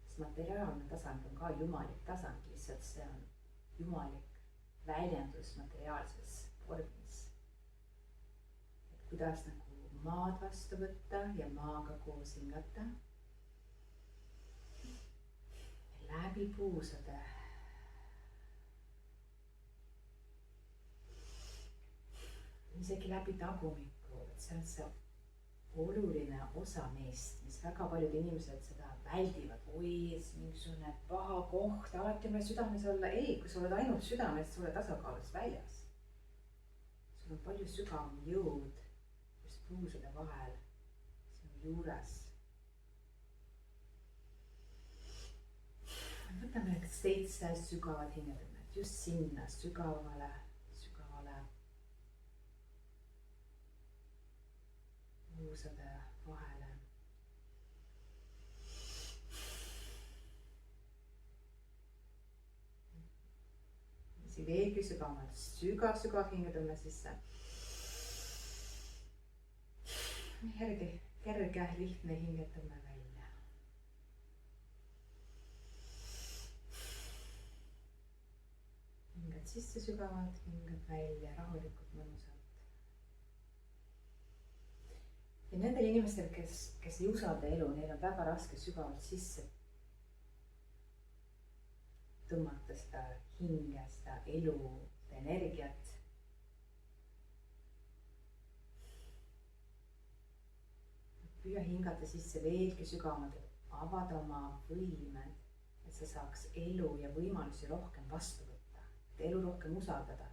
Sest materiaalne tasand on ka jumalik tasand, lihtsalt see on jumalik väljendus materiaalses vormis. Et kuidas nagu maad vastu võtta ja maaga koos hingata. Läbi puusade. Isegi läbi tagumiku, et see on see oluline osa meist, mis väga paljud inimesed seda väldivad. Oi, mingisugune paha koht, alati on meil südames olla. Ei, kui sa oled ainult südames, sa oled tasakaalust väljas. Sul on palju sügavam jõud just puusade vahel, sinu juures. Võtame 7 sügavad hingetõmmet just sinna sügavale puusade vahele. Siin veelgi sügavamalt, sügav hingetõmme sisse. Kerge, lihtne hingetõmme välja. Hingad sisse sügavalt, hingad välja rahulikult mõnusalt. Ja nendel inimestel, kes ei usalda elu, neil on väga raske sügavalt sisse tõmmata seda hinge, seda elu, seda energiat. Püüa hingata sisse veelgi sügavamalt, et avada oma võimed, et sa saaks elu ja võimalusi rohkem vastu võtta, et elu rohkem usaldada.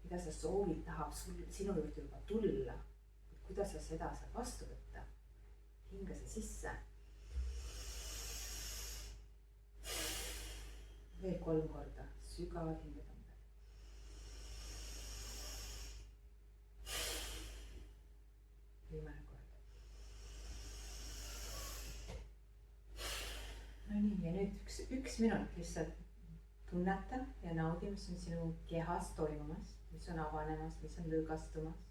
Mida sa soovid, tahab sinu juurde juba tulla. Kuidas sa seda saad vastu võtta? Hinga see sisse. Veel 3 korda. Sügavad hingetõmbed. Viimane kord. No nii, ja nüüd üks minut lihtsalt tunneta ja naudi, mis on sinu kehas toimumas, mis on avanemas, mis on lõõgastumas.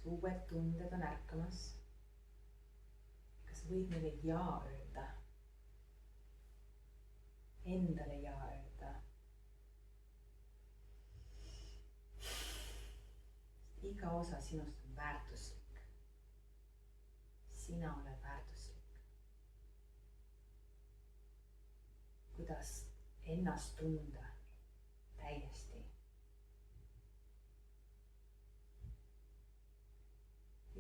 Uued tunded on ärkamas. Kas võid neile jaa öelda? Endale jaa öelda. Iga osa sinust on väärtuslik. Sina oled väärtuslik. Kuidas ennast tunda täiesti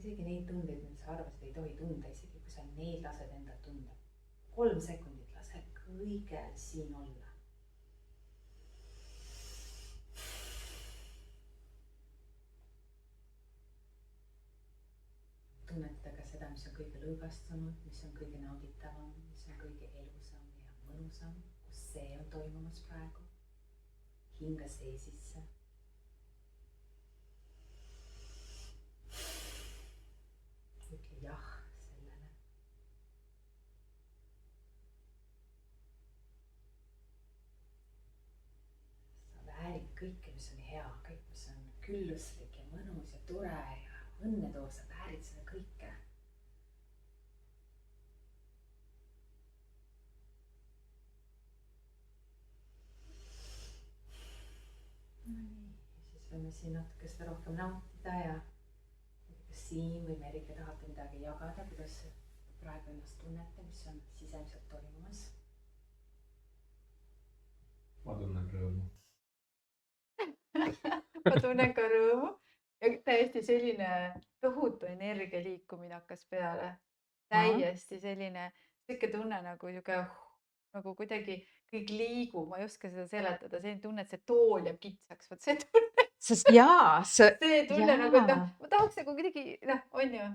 isegi neid tundeid, mida sa arvasid, ei tohi tunda, isegi kui sa neid lased endal tunda. 3 sekundit lase kõigel siin olla. Tunneta ka seda, mis on kõige lõõgastunud, mis on kõige nauditavam, mis on kõige elusam ja mõnusam, kus see on toimumas praegu. Hinga see sisse. Ütle jah sellele. Sa väärid kõike, mis on hea, kõik, mis on külluslik ja mõnus ja tore ja õnne toov, sa väärid seda kõike. Siis võime siin natuke seda rohkem nautida ja kas siin või Merike tahate midagi jagada, kuidas praegu ennast tunnete, mis on sisemiselt toimumas? Ma tunnen rõõmu. Ma tunnen ka rõõmu ja täiesti selline tohutu energia liikumine hakkas peale. Täiesti selline, siuke tunne nagu kuidagi kõik liigub, ma ei oska seda seletada, selline tunne, et see tool jääb kitsaks, vot see tunne, see tunne nagu, et ma tahaks nagu kuidagi, on ju.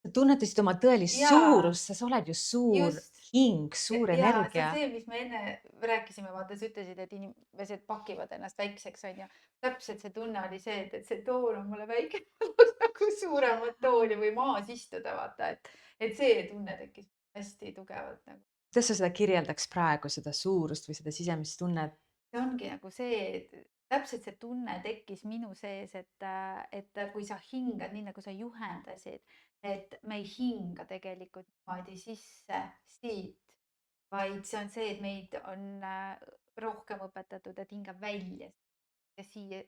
Sa tunnetasid oma tõelist suurust, sa oled ju suur hing, suur energia. Ja see, mis me enne rääkisime, vaata, sa ütlesid, et inimesed pakivad ennast väikseks, on ju. Täpselt see tunne oli see, et see tool on mulle väike, nagu suuremat tooli või maas istuda, vaata, et see tunne tekkis hästi tugevalt nagu. Kuidas sa seda kirjeldaks praegu, seda suurust või seda sisemist tunnet? See ongi nagu see, et täpselt see tunne tekkis minu sees, et kui sa hingad nii, nagu sa juhendasid, et me ei hinga tegelikult niimoodi sisse siit, vaid see on see, et meid on rohkem õpetatud, et hinga välja ja siia,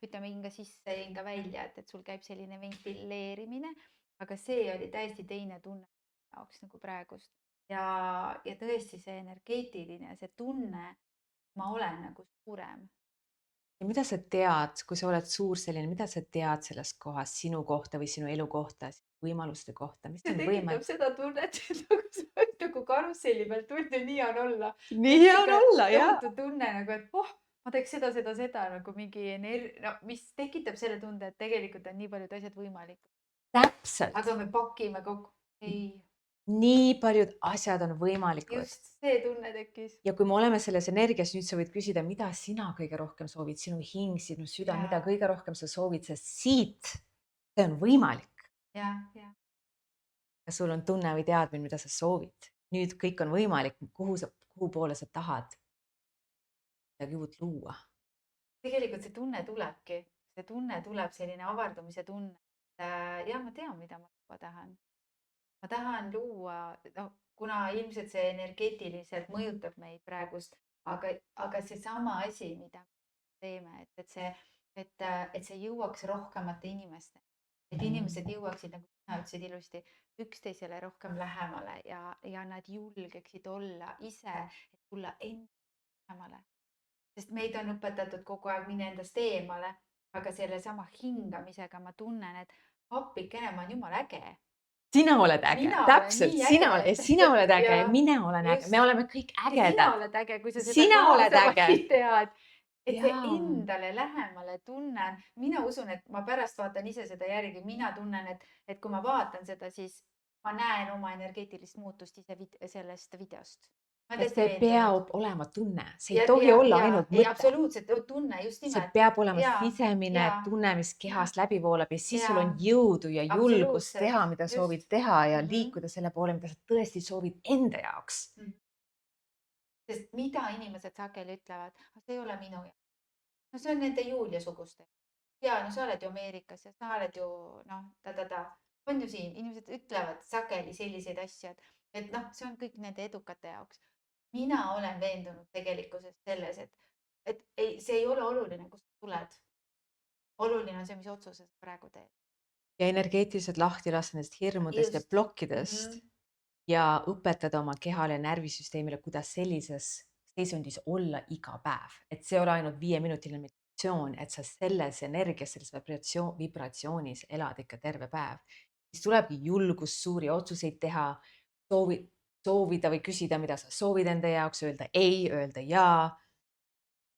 ütleme hinga sisse ja hinga välja, et sul käib selline ventileerimine, aga see oli täiesti teine tunne jaoks nagu praegust. Ja tõesti see energeetiline, see tunne, ma olen nagu suurem. Ja mida sa tead, kui sa oled suur selline, mida sa tead sellest kohast, sinu kohta või sinu elu kohta, võimaluste kohta? See tekitab seda tunnet, et nagu karusselli peal tunne, nii on olla. Nii on olla, jah. Tunne nagu, et ma teeks seda, nagu mingi energia, mis tekitab selle tunde, et tegelikult on nii paljud asjad võimalikud. Täpselt. Aga me pakime kokku. Ei. Nii paljud asjad on võimalikud. Just see tunne tekkis. Ja kui me oleme selles energias, nüüd sa võid küsida, mida sina kõige rohkem soovid, sinu hing, sinu süda, mida kõige rohkem sa soovid, sest siit see on võimalik. Ja. Ja sul on tunne või teadmine, mida sa soovid. Nüüd kõik on võimalik, kuhu poole sa tahad midagi uut luua. Tegelikult see tunne tulebki. See tunne tuleb, selline avardumise tunne. Ja ma tean, mida ma luua tahan. Ma tahan luua, kuna ilmselt see energeetiliselt mõjutab meid praegust, aga see sama asi, mida me teeme, et see jõuaks rohkemate inimeste, et inimesed jõuaksid, nagu sina ütlesid ilusti, üksteisele rohkem lähemale ja nad julgeksid olla ise, et tulla enda lähemale. Sest meid on õpetatud kogu aeg mine endast eemale, aga selle sama hingamisega ma tunnen, et appikene, ma on jumala äge. Sina oled äge, täpselt, sina oled äge, mina olen äge, me oleme kõik ägedad. Sina oled äge, kui sa seda tead, et see endale lähemale tunnen. Mina usun, et ma pärast vaatan ise seda järgi, mina tunnen, et kui ma vaatan seda, siis ma näen oma energeetilist muutust ise sellest videost. See peab olema tunne, see ei tohi olla ainult mõte. Absoluutselt tunne, just nimelt. See peab olema sisemine tunne, mis kehast läbi voolab ja siis sul on jõudu ja julgust teha, mida soovid teha ja liikuda selle poole, mida sa tõesti soovid enda jaoks. Sest mida inimesed sageli ütlevad, see ei ole minu jaoks. No see on nende Julia suguste. Ja no sa oled ju Ameerikas ja sa oled ju, on ju siin, inimesed ütlevad sageli selliseid asju, et see on kõik nende edukate jaoks. Mina olen veendunud tegelikkuses selles, et see ei ole oluline, kust tuled. Oluline on see, mis otsuse sa praegu teed. Ja energeetiliselt lahti lasta nendest hirmudest ja plokkidest ja õpetada oma kehale ja närvisüsteemile, kuidas sellises seisundis olla iga päev. Et see ole ainult 5-minutiline meditatsioon, et sa selles energias, selles vibratsioonis elad ikka terve päev. siis tulebki julgus suuri otsuseid teha, soovida või küsida, mida sa soovid enda jaoks, öelda ei, öelda jaa,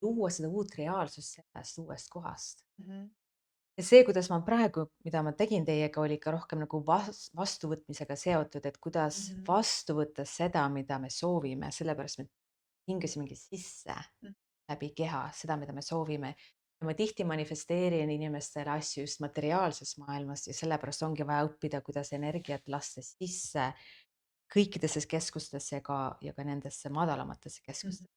luua seda uut reaalsust sellest uuest kohast. Ja see, kuidas ma praegu, mida ma tegin teiega, oli ka rohkem nagu vastuvõtmisega seotud, et kuidas vastu võtta seda, mida me soovime, sellepärast me hingasimegi sisse läbi keha seda, mida me soovime. Ja ma tihti manifesteerin inimestele asju just materiaalses maailmas ja sellepärast ongi vaja õppida, kuidas energiat lasta sisse kõikidesse keskustesse ja ka nendesse madalamatesse keskustesse.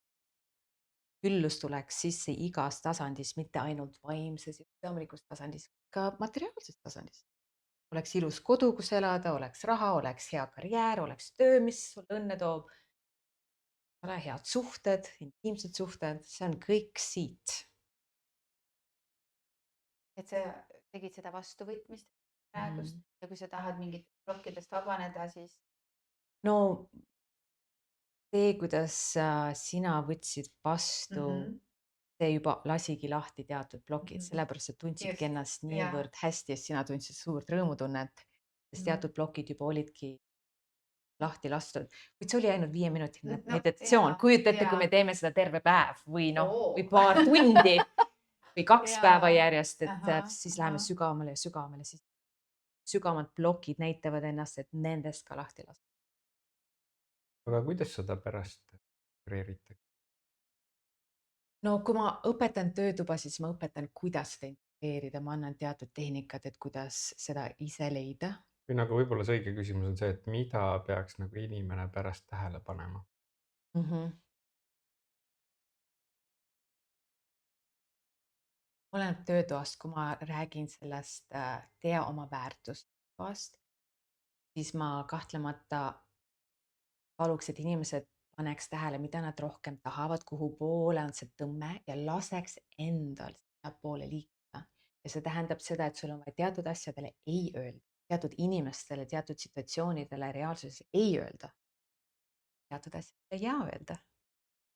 Küllus tuleks sisse igas tasandis, mitte ainult vaimses ja südamlikus tasandis, ka materiaalses tasandis. Oleks ilus kodu, kus elada, oleks raha, oleks hea karjäär, oleks töö, mis sulle õnne toob. Ole head suhted, intiimsed suhted, see on kõik siit. Et sa tegid seda vastuvõtmist praegust ja kui sa tahad mingit plokkidest vabaneda, siis No see, kuidas sina võtsid vastu, see juba lasigi lahti teatud plokid, sellepärast et tundsidki Just, ennast jaa. niivõrd hästi, et sina tundsid suurt rõõmutunnet, sest teatud plokid juba olidki lahti lastud, kuid see oli ainult 5-minutiline No, meditatsioon. jaa, Kujuta ette, kui jaa. me teeme seda terve päev või Oo. või paar tundi või 2 Jaa. päeva järjest, et Ahah, siis läheme ahah. sügavamale ja sügavamale, siis sügavamad plokid näitavad ennast, et nendest ka lahti lasta. aga kuidas seda pärast integreeritakse? No kui ma õpetan töötuba, siis ma õpetan, kuidas seda integreerida, ma annan teatud tehnikad, et kuidas seda ise leida. Või nagu võib-olla see õige küsimus on see, et mida peaks nagu inimene pärast tähele panema? Oleneb töötoast, kui ma räägin sellest tea oma väärtust toast, siis ma kahtlemata paluks, et inimesed paneks tähele, mida nad rohkem tahavad, kuhu poole on see tõmme ja laseks endal poole liikuda. Ja see tähendab seda, et sul on vaja teatud asjadele ei öelda, teatud inimestele, teatud situatsioonidele reaalsuses ei öelda, teatud asjadele jaa öelda.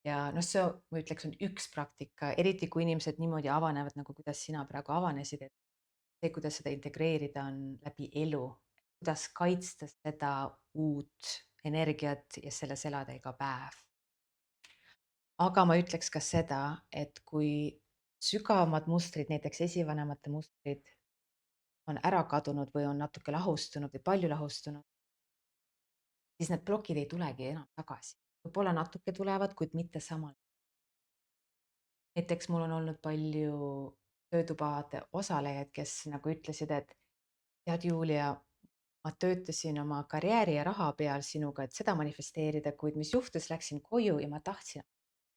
Ja see, ma ütleks, on üks praktika, eriti kui inimesed niimoodi avanevad, nagu kuidas sina praegu avanesid, et see, kuidas seda integreerida, on läbi elu, kuidas kaitsta seda uut energiat ja selles elada iga päev. Aga ma ütleks ka seda, et kui sügavamad mustrid, näiteks esivanemate mustrid on ära kadunud või on natuke lahustunud või palju lahustunud, siis need plokid ei tulegi enam tagasi. Võib-olla natuke tulevad, kuid mitte samal. Näiteks mul on olnud palju töötubade osalejaid, kes nagu ütlesid, et tead, Julia, ma töötasin oma karjääri ja raha peal sinuga, et seda manifesteerida, kuid mis juhtus, läksin koju ja ma tahtsin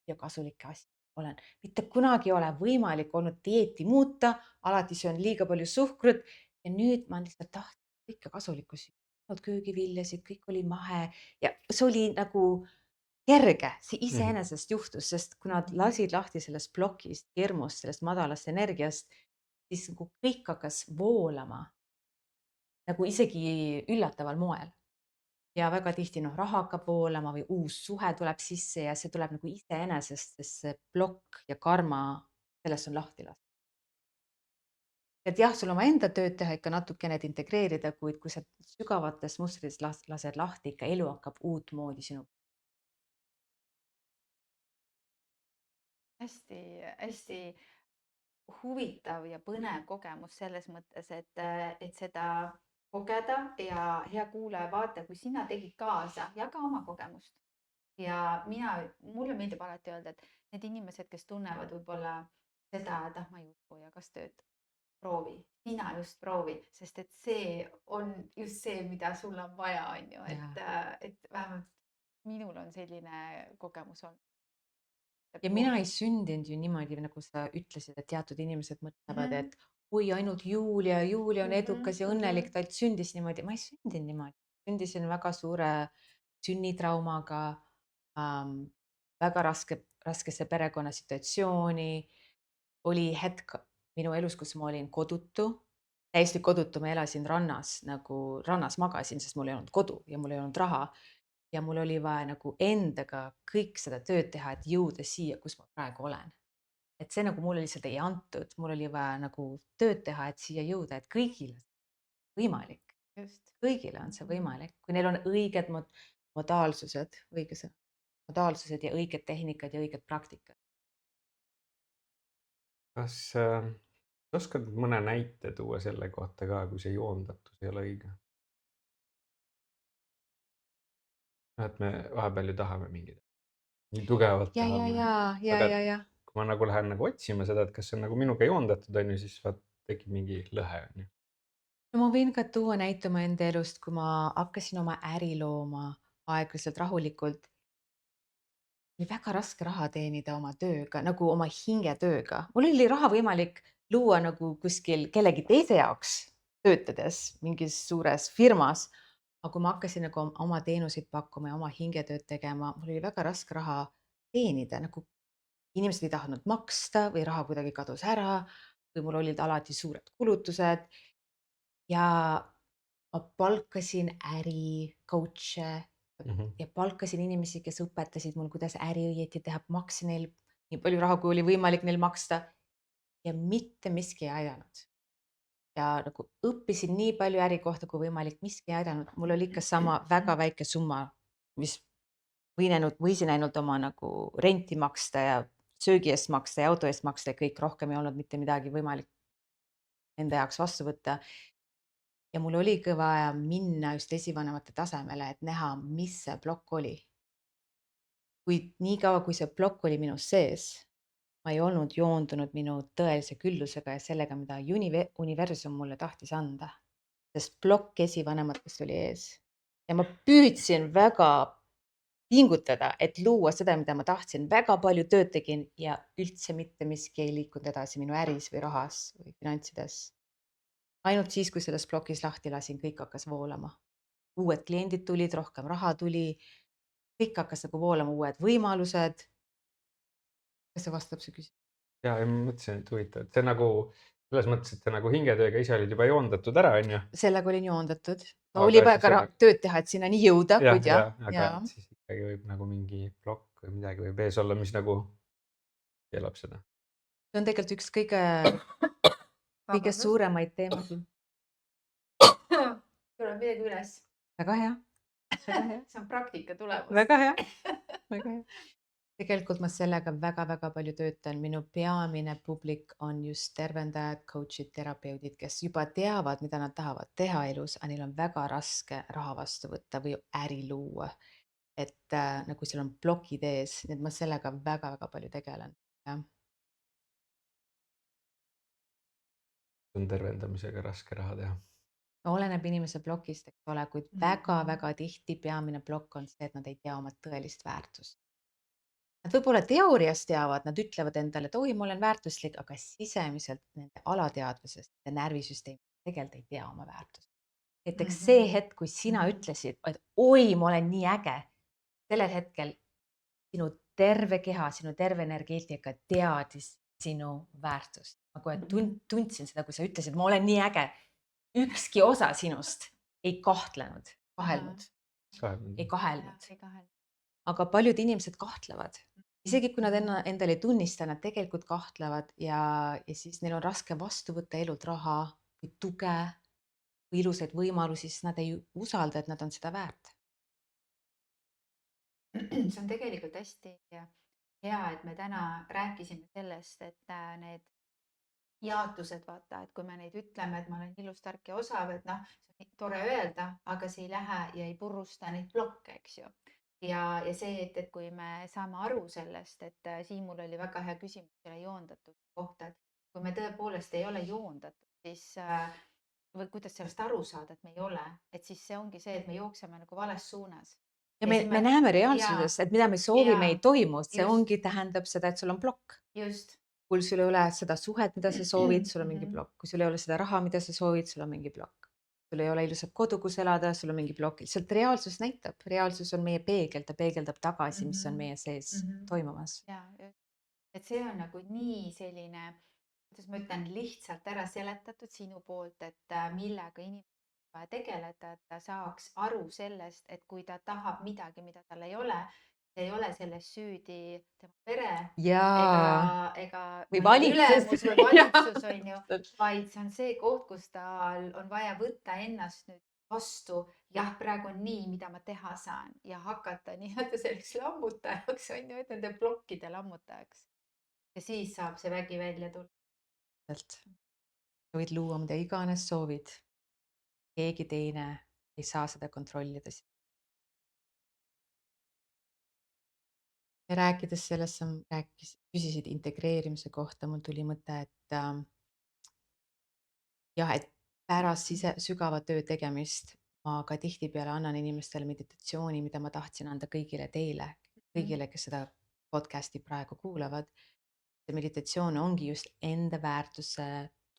ja kasulikke asju. Olen mitte kunagi ei ole võimalik olnud dieeti muuta, alati söön liiga palju suhkrut ja nüüd ma lihtsalt tahtsin kõike kasulikku süüa, köögiviljasid, kõik oli mahe ja see oli nagu kerge, see iseenesest juhtus, sest kui nad lasid lahti sellest plokist, hirmust, sellest madalast energiast, siis nagu kõik hakkas voolama nagu isegi üllataval moel. Ja väga tihti raha hakkab voolama või uus suhe tuleb sisse ja see tuleb nagu iseenesest, sest see plokk ja karma, sellest on lahti lastud. Et jah, sul oma enda tööd teha ikka natukene, et integreerida, kuid kui sa sügavatest mustritest lased lahti, ikka elu hakkab uutmoodi sinu. Hästi huvitav ja põnev kogemus selles mõttes, et seda kogeda ja hea kuulaja-vaataja, kui sina tegid kaasa, jaga oma kogemust. Ja mulle meeldib alati öelda, et need inimesed, kes tunnevad võib-olla seda, et ma ei usu ja kas töötab, proovi, sina just proovi, sest et see on just see, mida sul on vaja, on ju, et vähemalt minul on selline kogemus olnud. Ja mina ei sündinud ju niimoodi, nagu sa ütlesid, et teatud inimesed mõtlevad, et oi, ainult Julia on edukas ja õnnelik, ta sündis niimoodi. Ma ei sündinud niimoodi. Sündisin väga suure sünnitraumaga, väga raskesse perekonnasituatsiooni. Oli hetk minu elus, kus ma olin kodutu, täiesti kodutu, ma elasin rannas, nagu rannas magasin, sest mul ei olnud kodu ja mul ei olnud raha. Ja mul oli vaja nagu endaga kõik seda tööd teha, et jõuda siia, kus ma praegu olen. Et see nagu mulle lihtsalt ei antud, mul oli vaja nagu tööd teha, et siia jõuda, et kõigil võimalik. just. kõigile on see võimalik, kui neil on õiged modaalsused, õige sõna, modaalsused ja õiged tehnikad ja õiged praktikad. kas oskad mõne näite tuua selle kohta ka, kui see joondatus ei ole õige? Et me vahepeal ju tahame mingit, nii tugevalt ja tahame. ja. Kui ma nagu lähen nagu otsima seda, et kas see on nagu minuga joondatud, on ju, siis vaat tekib mingi lõhe, on ju. No ma võin ka tuua näite oma enda elust, kui ma hakkasin oma äri looma aeglaselt rahulikult. Oli väga raske raha teenida oma tööga, nagu oma hingetööga. Mul oli raha võimalik luua nagu kuskil kellegi teise jaoks töötades mingis suures firmas. Aga kui ma hakkasin nagu oma teenuseid pakkuma ja oma hingetööd tegema, mul oli väga raske raha teenida, nagu inimesed ei tahtnud maksta või raha kuidagi kadus ära või mul olid alati suured kulutused. Ja ma palkasin coach'e ja palkasin inimesi, kes õpetasid mul, kuidas äri õieti teha, maksin neil nii palju raha, kui oli võimalik neil maksta. Ja mitte miski ei aidanud. Ja nagu õppisin nii palju äri kohta, kui võimalik, miski ei aidanud. Mul oli ikka sama väga väike summa, mis võisin ainult oma nagu renti maksta ja söögi eest maksta ja auto eest maksta ja kõik, rohkem ei olnud mitte midagi võimalik enda jaoks vastu võtta. Ja mul oligi vaja minna just esivanemate tasemele, et näha, mis see plokk oli. Kuid nii kaua, kui see plokk oli minus sees, ma ei olnud joondunud minu tõelise küllusega ja sellega, mida universum mulle tahtis anda. Sest plokk esivanematest oli ees. Ja ma püüdsin väga pingutada, et luua seda, mida ma tahtsin. Väga palju tööd tegin ja üldse mitte miski ei liikunud edasi minu äris või rahas või finantsides. Ainult siis, kui selles plokis lahti lasin, kõik hakkas voolama. Uued kliendid tulid, rohkem raha tuli, kõik hakkas nagu voolama, uued võimalused. Kas see vastab see küsimus? Ja ma mõtlesin, et huvitav, et see nagu selles mõttes, et see nagu hingetööga ise olid juba joondatud ära, on ju. Sellega olin joondatud. Aga Oli siis vaja on- tööd teha, et sinna nii jõuda, kuid jah. aga siis ikkagi võib nagu mingi plokk või midagi võib ees olla, mis nagu keelab seda. See on tegelikult üks kõige suuremaid teemasid. Tuleb midagi üles. Väga hea. See on praktika tulemus. Väga hea. Väga hea. Tegelikult ma sellega väga-väga palju töötan. Minu peamine publik on just tervendajad, coach'id, terapeudid, kes juba teavad, mida nad tahavad teha elus, aga neil on väga raske raha vastu võtta või äri luua. Et nagu seal on plokid ees, nii et ma sellega väga-väga palju tegelen. Ja. On tervendamisega raske raha teha. Oleneb inimese plokist, eks ole, kuid väga-väga tihti peamine plokk on see, et nad ei tea oma tõelist väärtust. Nad võib-olla teoorias teavad, nad ütlevad endale, et oi, ma olen väärtuslik, aga sisemiselt nende alateadvusest ja närvisüsteem tegelikult ei tea oma väärtust. Näiteks see hetk, kui sina ütlesid, et oi, ma olen nii äge, sellel hetkel sinu terve keha, sinu terve energeetika teadis sinu väärtust. Ma kohe tundsin seda, kui sa ütlesid, ma olen nii äge. Ükski osa sinust ei kahelnud. Ei kahelnud. Aga paljud inimesed kahtlevad. Isegi kui nad endale ei tunnista, nad tegelikult kahtlevad ja siis neil on raske vastu võtta elult raha või tuge või ilusaid võimalusi, siis nad ei usalda, et nad on seda väärt. See on tegelikult hästi hea, et me täna rääkisime sellest, et need jaotused, vaata, et kui me neid ütleme, et ma olen ilus, tark ja osav, et noh, see on tore öelda, aga see ei lähe ja ei purusta neid blokke, eks ju. Ja see, et kui me saame aru sellest, et Siimul oli väga hea küsimus selle joondatud kohta, et kui me tõepoolest ei ole joondatud, siis või kuidas sellest aru saada, et me ei ole, et siis see ongi see, et me jookseme nagu vales suunas. Ja me näeme reaalsuses, et mida me soovime ei toimu, see ongi tähendab seda, et sul on plokk. Just. Kui sul ei ole seda suhet, mida sa soovid, sul on mingi plokk. Kui sul ei ole seda raha, mida sa soovid, sul on mingi plokk. Sul ei ole ilusat kodu, kus elada, sul on mingi plokk. Sealt reaalsus näitab. Reaalsus on meie peegel, ta peegeldab tagasi, mis on meie sees toimumas. Ja, et see on nagu nii selline, kuidas ma ütlen, lihtsalt ära seletatud sinu poolt, et millega inimene vaja tegeleda, et ta saaks aru sellest, et kui ta tahab midagi, mida tal ei ole, ei ole selles süüdi tema pere ega ülemus või valitsus on ju, vaid see on see koht, kus tal on vaja võtta ennast nüüd vastu, jah, praegu on nii, mida ma teha saan ja hakata nii-öelda selleks lammutajaks on ju, et nende plokkide lammutajaks. ja siis saab see vägi välja tulla. sa võid luua mida iganes soovid. keegi teine ei saa seda kontrollida. ja rääkides sellest, sa küsisid integreerimise kohta, mul tuli mõte, et jah, et pärast sügava töö tegemist ma ka tihtipeale annan inimestele meditatsiooni, mida ma tahtsin anda kõigile teile, kõigile, kes seda podcast'i praegu kuulavad. see meditatsioon ongi just enda väärtuse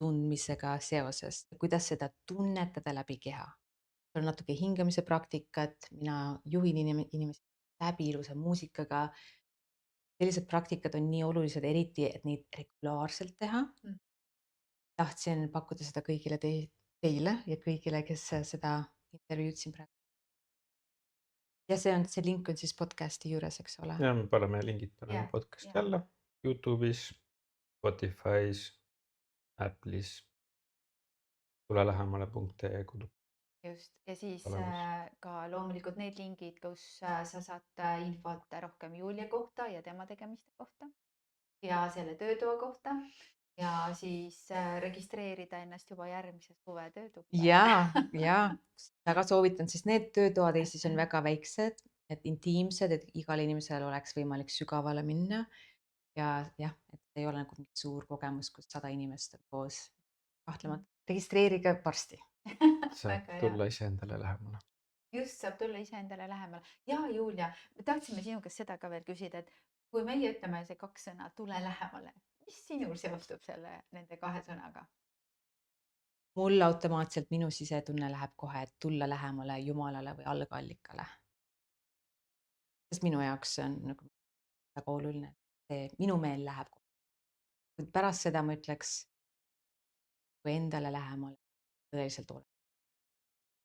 tundmisega seoses, kuidas seda tunnetada läbi keha. seal on natuke hingamise praktikat, mina juhin inimesi läbi ilusa muusikaga. sellised praktikad on nii olulised, eriti, et neid regulaarselt teha. tahtsin pakkuda seda kõigile teile ja kõigile, kes seda intervjuud siin praegu. ja see link on siis podcast'i juures, eks ole. ja me paneme lingid podcast'i alla Youtube'is, Spotify's, Apple'is, tulelähemale.ee kodu. just, ja siis Olemas. ka loomulikult need lingid, kus sa saad infot rohkem Julia kohta ja tema tegemiste kohta ja selle töötoa kohta ja siis registreerida ennast juba järgmise suve töötuppa. ja väga soovitan, sest need töötoad Eestis on väga väiksed, et intiimsed, et igal inimesel oleks võimalik sügavale minna. ja jah, et ei ole nagu mingi suur kogemus, kus 100 inimest on koos. kahtlemata registreerige varsti. saab tulla iseendale lähemale. just, saab tulla iseendale lähemale. ja Julia, me tahtsime sinu käest seda ka veel küsida, et kui meie ütleme see 2 sõna, tule lähemale, mis sinul seostub nende 2 sõnaga? mul automaatselt minu sisetunne läheb kohe, et tulla lähemale Jumalale või algallikale. sest minu jaoks see on nagu väga oluline, minu meel läheb. kuid pärast seda ma ütleks, kui endale lähemale tõeliselt ole.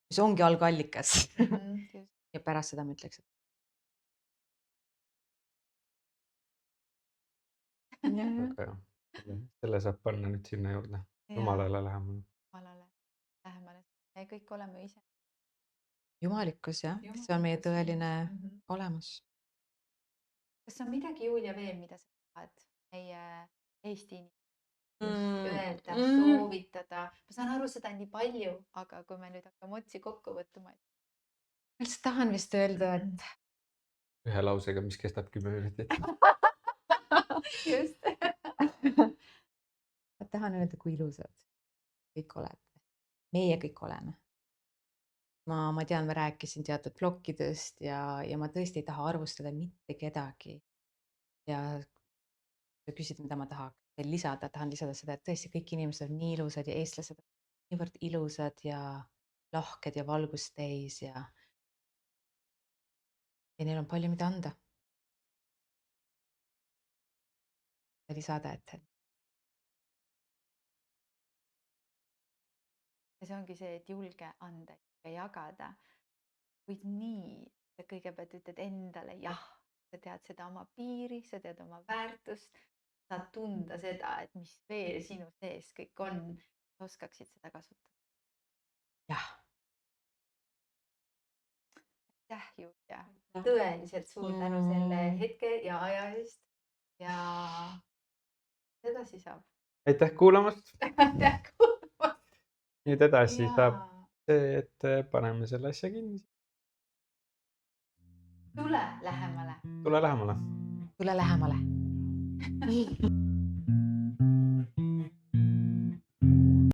mis ongi algallikas. ja pärast seda ma ütleks, väga hea. selle saab panna nüüd sinna juurde. Jumalale lähemale. Jumalale lähemale. Me kõik oleme ise. Jumalikkus, jah, see on meie tõeline olemus. Kas on midagi, Julia, veel, mida sa tahad meie Eesti öelda, soovitada? Ma saan aru, seda on nii palju, aga kui me nüüd hakkame otsi kokku võtma. Ma lihtsalt tahan vist öelda, et ühe lausega, mis kestab 10 minutit. just. ma tahan öelda, kui ilusad kõik olete. Meie kõik oleme. Ma tean, ma rääkisin teatud plokkidest ja ma tõesti ei taha arvustada mitte kedagi. Ja sa küsid, mida ma tahan lisada, tahan lisada seda, et tõesti kõik inimesed on nii ilusad ja eestlased on niivõrd ilusad ja lahked ja valgust täis ja neil on palju, mida anda. lisada, et ja see ongi see, et julge anda ja jagada. kuid nii, sa kõigepealt ütled endale jah, sa tead seda oma piiri, sa tead oma väärtust, saad tunda seda, et mis veel sinu sees kõik on, sa oskaksid seda kasutada. jah. aitäh, Julia, tõeliselt suur tänu selle hetke ja aja eest ja edasi saab. aitäh kuulamast. aitäh kuulamast. nüüd edasi saab see, et paneme selle asja kinni. Tule lähemale. Tule lähemale. Tule lähemale.